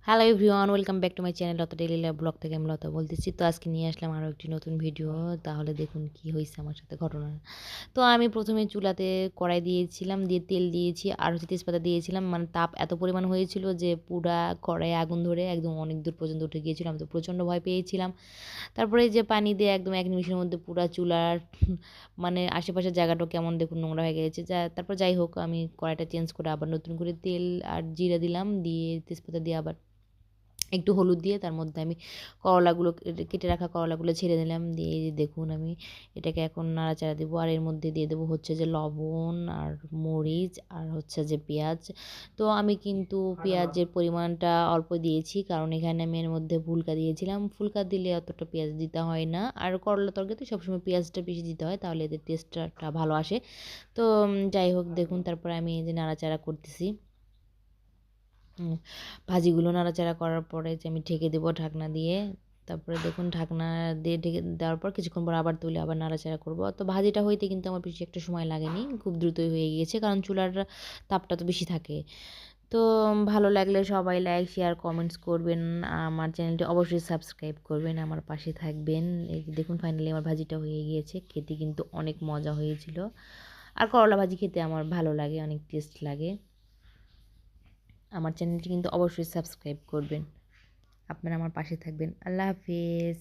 Hello everyone, welcome back to my channel Lata daily life blog থেকে আমি লতা বলতেছি। তো আজকে নিয়ে আসলাম আরও একটি নতুন ভিডিও। তাহলে দেখুন কি হয়েছে আমার সাথে ঘটনা। তো আমি প্রথমে চুলাতে কড়াই দিয়েছিলাম, দিয়ে তেল দিয়েছি আর হচ্ছে তেজপাতা দিয়েছিলাম। মানে তাপ এত পরিমাণ হয়েছিল যে পুরা কড়াইয়ে আগুন ধরে একদম অনেক দূর পর্যন্ত উঠে গিয়েছিল। আমি তো প্রচণ্ড ভয় পেয়েছিলাম। তারপরে এই যে পানি দিয়ে একদম ১ নিমিষের মধ্যে পুরা চুলার মানে আশেপাশের জায়গাটাও কেমন দেখুন নোংরা হয়ে গেছে। তারপর যাই হোক, আমি কড়াইটা চেঞ্জ করে আবার নতুন করে তেল আর জিরা দিলাম, দিয়ে তেজপাতা দিয়ে আবার একটু হলুদ দিয়ে তার মধ্যে আমি করলাগুলো কেটে রাখা করলাগুলো ছেড়ে দিলাম। দিয়ে দেখুন আমি এটাকে এখন নাড়াচাড়া দেবো। আর এর মধ্যে দিয়ে দেবো হচ্ছে যে লবণ আর মরিচ আর হচ্ছে যে পেঁয়াজ। তো আমি কিন্তু পেঁয়াজের পরিমাণটা অল্প দিয়েছি, কারণ এখানে আমি এর মধ্যে ফুলকা দিয়েছিলাম। ফুলকা দিলে অতটা পেঁয়াজ দিতে হয় না, আর করলা তরকারিতে সবসময় পেঁয়াজটা বেশি দিতে হয়, তাহলে এদের টেস্টটা ভালো আসে। তো যাই হোক দেখুন, তারপরে আমি এই যে নাড়াচাড়া করতেছি। ভাজিগুলো নাড়াচাড়া করার পরে যে আমি ঢেকে দেবো ঢাকনা দিয়ে। তারপরে দেখুন ঢাকনা দিয়ে ঢেকে দেওয়ার পর কিছুক্ষণ পর আবার তুলে আবার নাড়াচাড়া করব। তো ভাজিটা হইতে কিন্তু আমার বেশি একটা সময় লাগেনি, খুব দ্রুতই হয়ে গিয়েছে, কারণ চুলার তাপটা তো বেশি থাকে। তো ভালো লাগলে সবাই লাইক, শেয়ার, কমেন্টস করবেন। আমার চ্যানেলটি অবশ্যই সাবস্ক্রাইব করবেন, আমার পাশে থাকবেন। এই যে দেখুন ফাইনালি আমার ভাজিটা হয়ে গিয়েছে, খেতে কিন্তু অনেক মজা হয়েছিল। আর করলা ভাজি খেতে আমার ভালো লাগে, অনেক টেস্ট লাগে। আমার চ্যানেলটি কিন্তু অবশ্যই সাবস্ক্রাইব করবেন। আপনারা আমার পাশে থাকবেন। আল্লাহ হাফেজ।